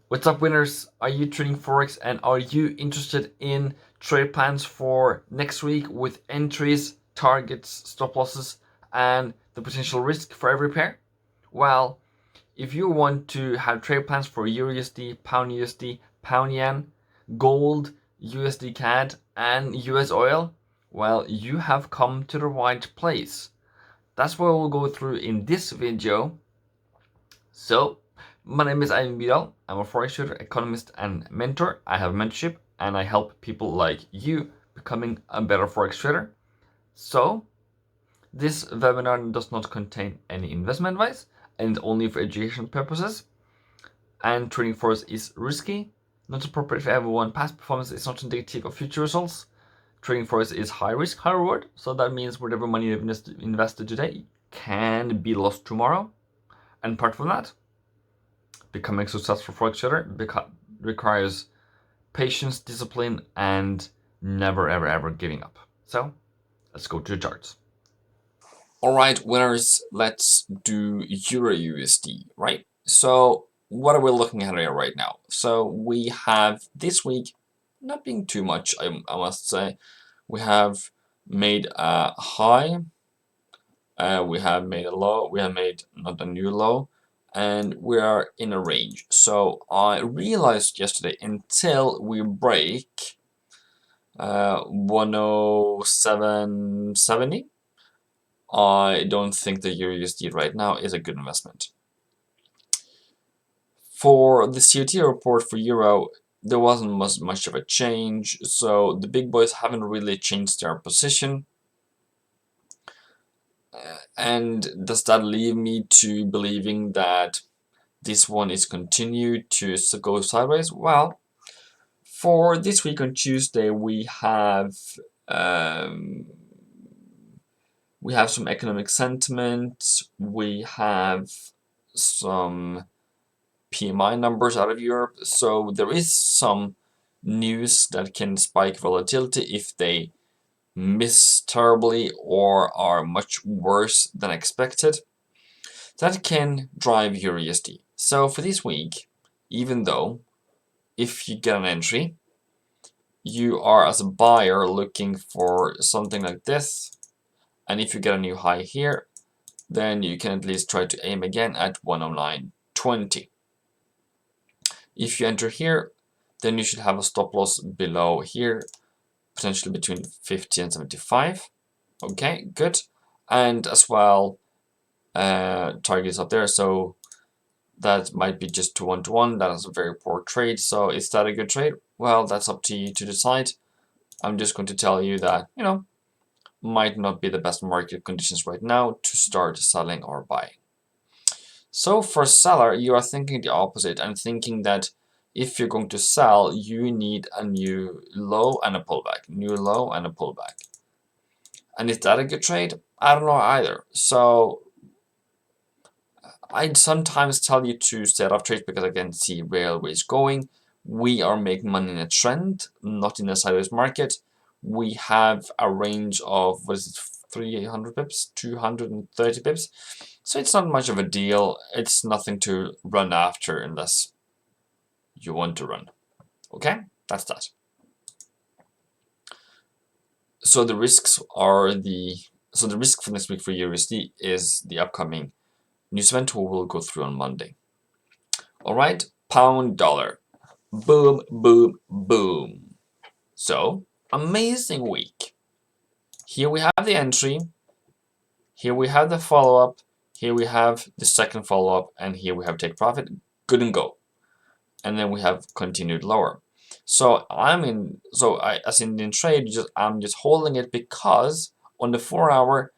What's up, winners? Are you trading Forex and are you interested in trade plans for next week with entries, targets, stop losses, and the potential risk for every pair? Well, if you want to have trade plans for EURUSD, USD, pound yen, gold, USDCAD, and US oil, well, you have come to the right place. That's what we'll go through in this video. So, my name is Ewinningstrategy. I'm a Forex trader, economist, and mentor. I have mentorship, and I help people like you becoming a better Forex trader. So, this webinar does not contain any investment advice and only for education purposes. And trading Forex is risky, not appropriate for everyone. Past performance is not indicative of future results. Trading Forex is high risk, high reward. So that means whatever money you've invested today can be lost tomorrow. And apart from that, becoming a successful Forex trader requires patience, discipline, and never, ever, ever giving up. So let's go to the charts. All right, winners, let's do EURUSD, right? So what are we looking at here right now? So we have this week, not being too much, I must say. We have made a high, we have made a low, we have made not a new low, and we are in a range. So I realized yesterday until we break 107.70, I don't think the EURUSD right now is a good investment. For the COT report for Euro, there wasn't much of a change, so the big boys haven't really changed their position. And does that leave me to believing that this one is continued to go sideways? Well, for this week on Tuesday, we have some economic sentiment, we have some PMI numbers out of Europe, so there is some news that can spike volatility if they miss terribly or are much worse than expected. That can drive EURUSD. So for this week, even though if you get an entry, you are as a buyer looking for something like this, and if you get a new high here, then you can at least try to aim again at 109.20. If you enter here, then you should have a stop loss below here, potentially between 50 and 75. Okay, good. And as well, targets up there, so that might be just 2 1-to-1. That is a very poor trade. So is that a good trade? Well, that's up to you to decide. I'm just going to tell you that, might not be the best market conditions right now to start selling or buying. So for seller, you are thinking the opposite and thinking that if you're going to sell, you need a new low and a pullback, new low and a pullback. And is that a good trade? I don't know either. So I'd sometimes tell you to set off trades because I can see railways going. We are making money in a trend, not in a sideways market. We have a range of, 300 pips, 230 pips. So it's not much of a deal. It's nothing to run after unless you want to run. Okay, that's that. So the risks are the risk for next week for USD is the upcoming news event we will go through on Monday. All right, pound dollar, boom, boom, boom. So amazing week. Here we have the entry. Here we have the follow-up. Here we have the second follow-up, and here we have take profit. Good and go. And then we have continued lower. So as in trade, I'm just holding it because on the 4-hour,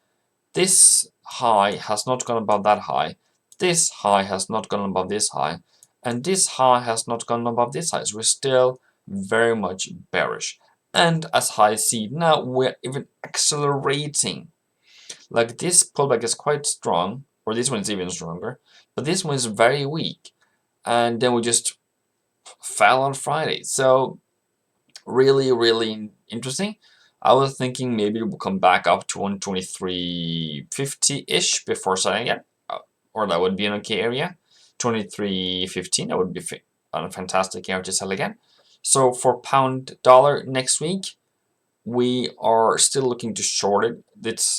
this high has not gone above that high. This high has not gone above this high, and this high has not gone above this high. So we're still very much bearish. And as I see now, we're even accelerating. Like this pullback is quite strong, or this one is even stronger, but this one is very weak. And then we just fell on Friday. So really, really interesting. I was thinking maybe it will come back up to 123.50-ish before selling again, or that would be an okay area. 23.15, that would be a fantastic area to sell again. So for pound dollar next week, we are still looking to short it.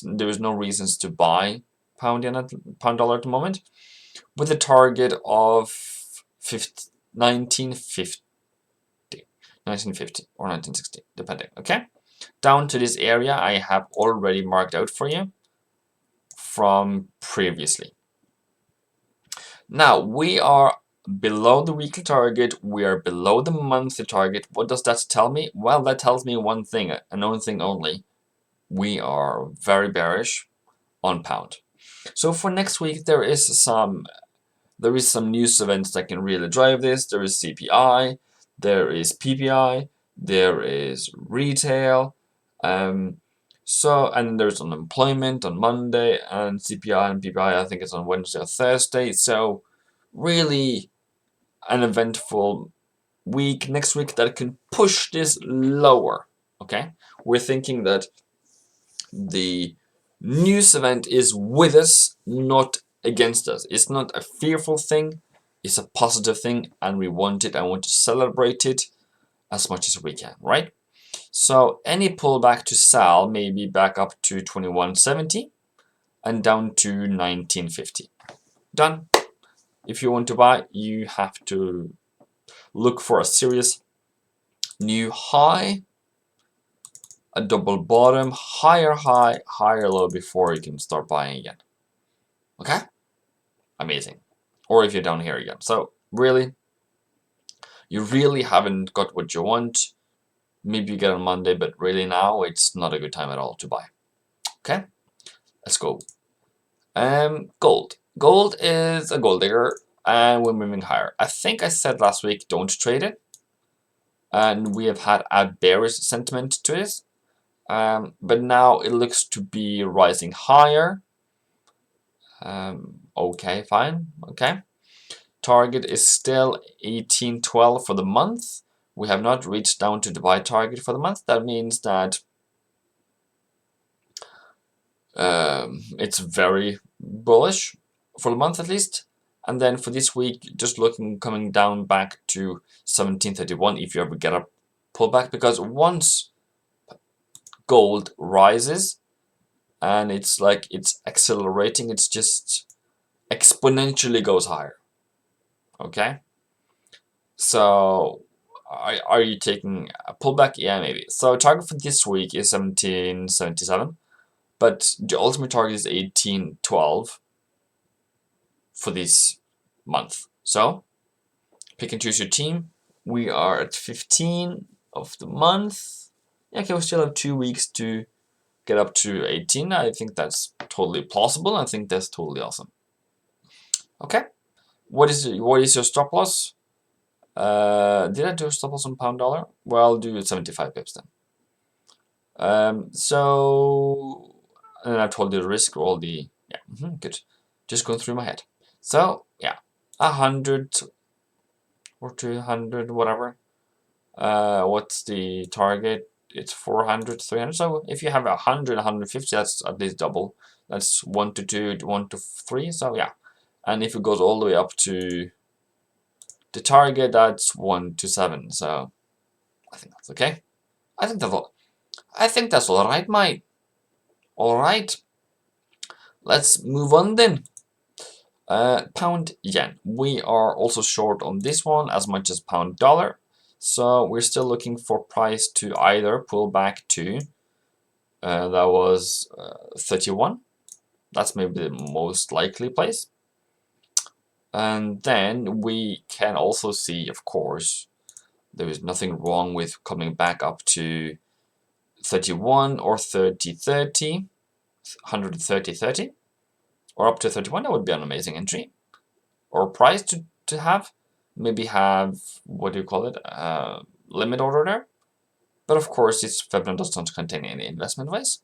There is no reasons to buy pound dollar at the moment, with a target of 1950 or 1960, depending. Okay, down to this area I have already marked out for you from previously. Now we are below the weekly target, we are below the monthly target. What does that tell me? Well, that tells me one thing, and one thing only. We are very bearish on pound. So for next week, there is some news events that can really drive this. There is CPI, there is PPI, there is retail, and there's unemployment on Monday, and CPI and PPI I think it's on Wednesday or Thursday. So really an eventful week next week that can push this lower. Okay, we're thinking that the news event is with us, not against us. It's not a fearful thing, it's a positive thing, and we want it. I want to celebrate it as much as we can, right? So any pullback to sell, maybe back up to 2170 and down to 1950. Done. If you want to buy, you have to look for a serious new high, a double bottom, higher high, higher low before you can start buying again. Okay? Amazing. Or if you're down here again. So really, you really haven't got what you want. Maybe you get on Monday, but really now it's not a good time at all to buy. Okay? Let's go. Gold. Gold is a gold digger, and we're moving higher. I think I said last week, don't trade it. And we have had a bearish sentiment to this. But now it looks to be rising higher. Okay, fine. Okay. Target is still 1812 for the month. We have not reached down to the buy target for the month. That means that it's very bullish for the month at least. And then for this week, just looking coming down back to 1731 if you ever get a pullback, because once gold rises and it's like it's accelerating, it's just exponentially goes higher. Okay, so are you taking a pullback? Yeah, maybe. So target for this week is 1777, but the ultimate target is 1812 for this month. So pick and choose your team. We are at 15 of the month. Okay, we still have 2 weeks to get up to 18. I think that's totally plausible. I think that's totally awesome. Okay, what is your stop loss? Did I do a stop loss on pound dollar? Well, do 75 pips then. So, and I told you the risk, all the, yeah, good. Just going through my head. So, yeah, 100 or 200, whatever. What's the target? It's 400, 300. So if you have 100, 150, that's at least double. That's 1 to 2, 1 to 3. So yeah, and if it goes all the way up to the target, that's 1 to 7. So I think that's okay. I think that's all right, mate. All right. Let's move on then. Pound yen. We are also short on this one as much as pound dollar. So we're still looking for price to either pull back to that was 31. That's maybe the most likely place. And then we can also see, of course, there is nothing wrong with coming back up to 31 or 30.30, 130.30, or up to 31. That would be an amazing entry or price to have. Maybe have, what do you call it, limit order there. But of course, this webinar does not contain any investment advice,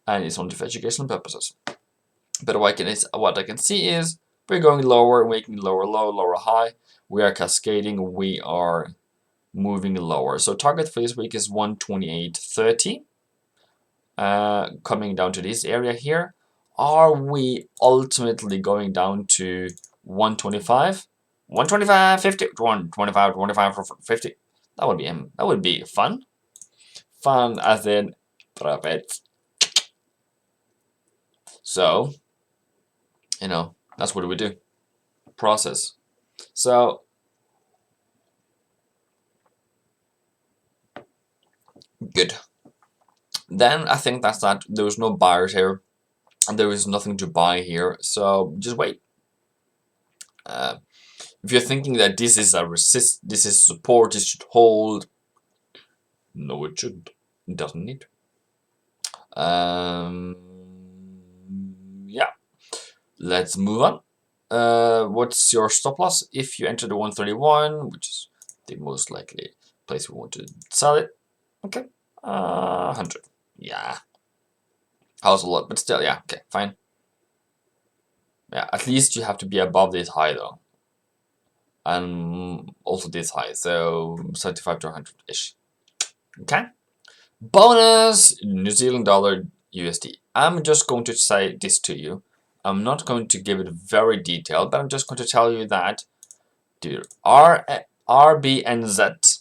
and it's only for educational purposes. But what I can see is we're going lower, making lower low, lower high. We are cascading. We are moving lower. So target for this week is 128.30. Coming down to this area here. Are we ultimately going down to 125? 125.50, 125.50. That would be fun. Fun as in profits. So, you know, that's what we do. Process. So, good. Then I think that's that. There was no buyers here, and there is nothing to buy here. So just wait. If you're thinking that this is a this is support, it should hold. No, it shouldn't. It doesn't need. Yeah. Let's move on. What's your stop loss if you enter the 131, which is the most likely place we want to sell it? Okay. 100. Yeah. That was a lot, but still, yeah. Okay, fine. Yeah, at least you have to be above this high though, and also this high, so 75 to 100-ish. Okay. Bonus New Zealand dollar USD. I'm just going to say this to you. I'm not going to give it very detailed, but I'm just going to tell you that the RBNZ,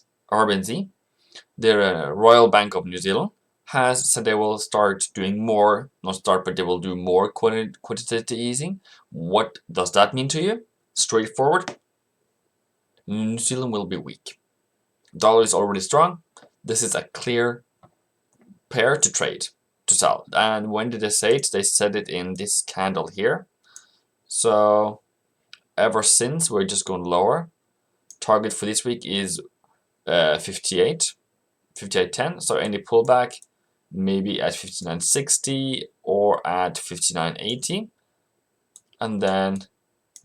the Royal Bank of New Zealand, has said they will start doing more, not start, but they will do more quantitative easing. What does that mean to you? Straightforward. New Zealand will be weak. Dollar is already strong. This is a clear pair to trade, to sell. And when did they say it? They said it in this candle here. So ever since, we're just going lower. Target for this week is 58.10. So any pullback, maybe at 59.60 or at 59.80, and then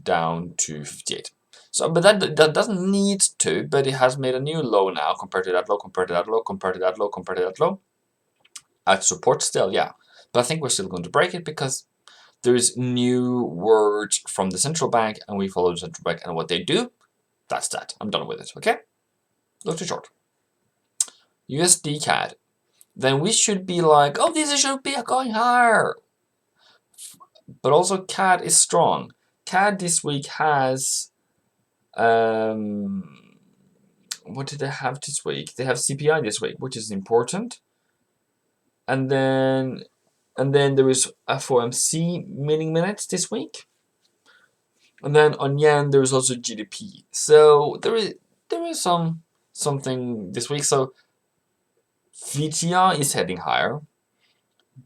down to 58. So, but that doesn't need to, but it has made a new low now compared to that low, compared to that low, compared to that low, compared to that low. At support still, yeah. But I think we're still going to break it because there is new words from the central bank, and we follow the central bank and what they do. That's that. I'm done with it, okay? Look too short. USDCAD. Then we should be like, oh, this should be going higher. But also CAD is strong. CAD this week has what did they have this week? They have CPI this week, which is important. And then there is FOMC meeting minutes this week. And then on yen there is also GDP. So there is something this week. So VTI is heading higher.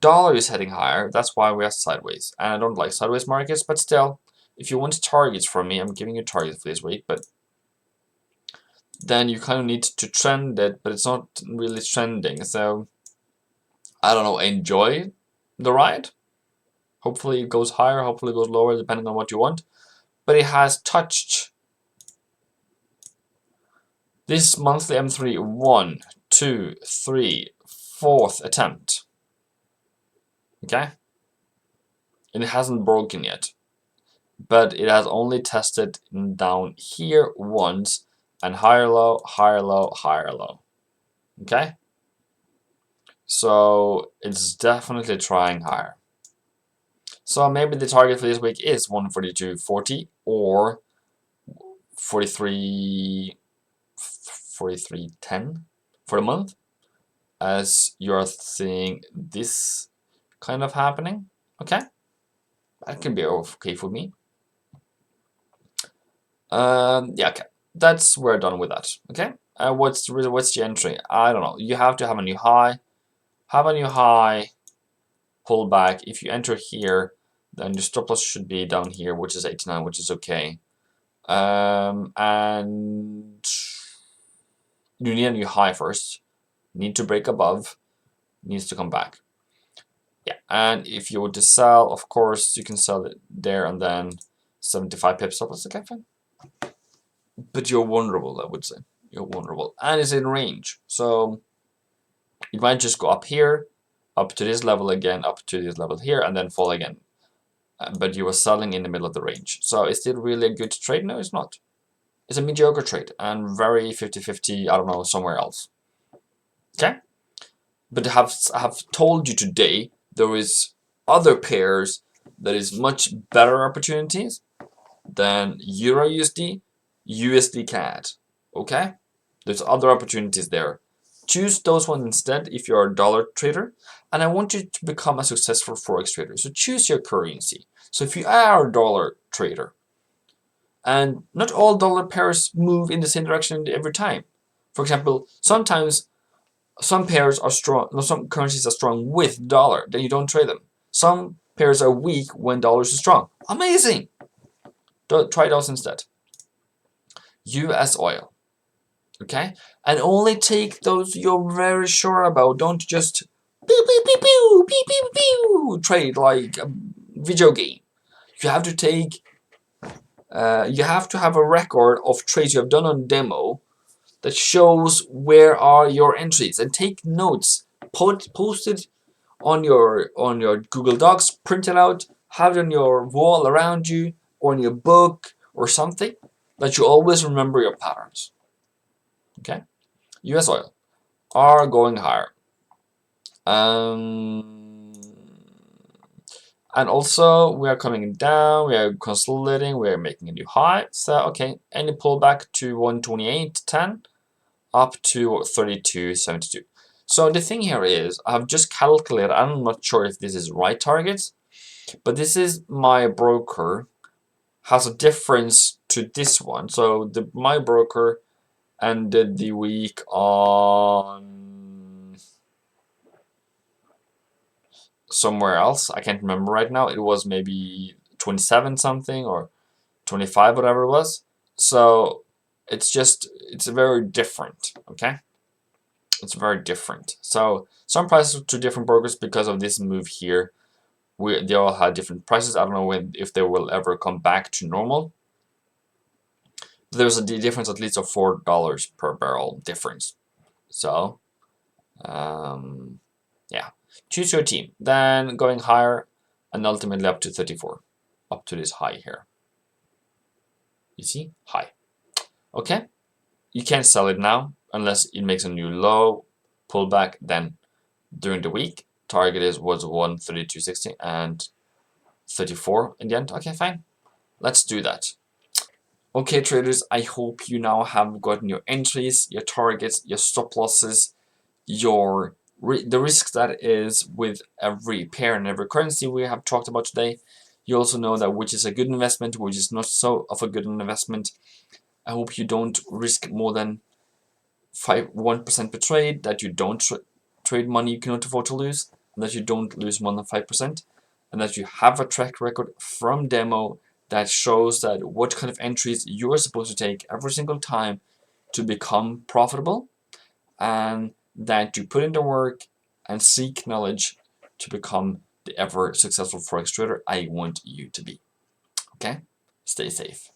Dollar is heading higher. That's why we are sideways. And I don't like sideways markets, but still, if you want targets from me, I'm giving you targets for this week, but then you kind of need to trend it, but it's not really trending. So I don't know, enjoy the ride. Hopefully it goes higher, hopefully it goes lower, depending on what you want. But it has touched this monthly M3 1, 2, 3, 4th attempt. Okay? And it hasn't broken yet. But it has only tested down here once, and higher low, higher low, higher low. Okay? So it's definitely trying higher. So maybe the target for this week is 142.40 or 43.10 for the month, as you're seeing this kind of happening. Okay, that can be okay for me. Yeah, okay, that's we're done with that. Okay, what's the entry? I don't know. You have to have a new high. Have a new high. Pull back. If you enter here, then your stop loss should be down here, which is 89, which is okay. And you need a new high first. Need to break above. Needs to come back. Yeah, and if you want to sell, of course, you can sell it there and then 75 pips stop loss. Okay, fine. But you're vulnerable, I would say. You're vulnerable. And it's in range. So it might just go up here, up to this level again, up to this level here, and then fall again. But you were selling in the middle of the range. So is it really a good trade? No, it's not. It's a mediocre trade and very 50-50, I don't know, somewhere else. Okay? But I have told you today there is other pairs that is much better opportunities than EURUSD USDCAD. Okay? There's other opportunities there. Choose those ones instead if you're a dollar trader. And I want you to become a successful Forex trader. So choose your currency. So if you are a dollar trader, and not all dollar pairs move in the same direction every time. For example, sometimes some pairs are strong, some currencies are strong with dollar, then you don't trade them. Some pairs are weak when dollars are strong. Amazing! Try those instead. US oil. Okay? And only take those you're very sure about. Don't just pew, pew, pew, pew, pew, pew, pew, trade like a video game. You have to take, you have to have a record of trades you have done on demo that shows where are your entries, and take notes. Post it on your Google Docs, print it out, have it on your wall around you or in your book or something, that you always remember your patterns. Okay? US oil are going higher. And also we are coming down, we are consolidating, we are making a new high. So okay, any pullback to 128.10 up to 32.72. So the thing here is, I've just calculated, I'm not sure if this is right targets, but this is my broker has a difference to this one. So my broker ended the week on somewhere else. I can't remember right now. It was maybe 27 something or 25, whatever it was. So it's very different, okay? It's very different. So some prices to different brokers because of this move here. They all had different prices. I don't know if they will ever come back to normal. There's a difference at least of $4 per barrel difference. So yeah, choose your team. Then going higher and ultimately up to 34, up to this high here. You see, high. Okay, you can't sell it now unless it makes a new low pullback. Then during the week, target was 132.60 and 34 in the end. Okay, fine. Let's do that. Okay, traders, I hope you now have gotten your entries, your targets, your stop losses, the risk that is with every pair and every currency we have talked about today. You also know that which is a good investment, which is not so of a good investment. I hope you don't risk more than 1% per trade, that you don't trade money you cannot afford to lose, and that you don't lose more than 5%, and that you have a track record from demo that shows that what kind of entries you are supposed to take every single time to become profitable, and that you put in the work and seek knowledge to become the ever successful Forex trader I want you to be. Okay? Stay safe.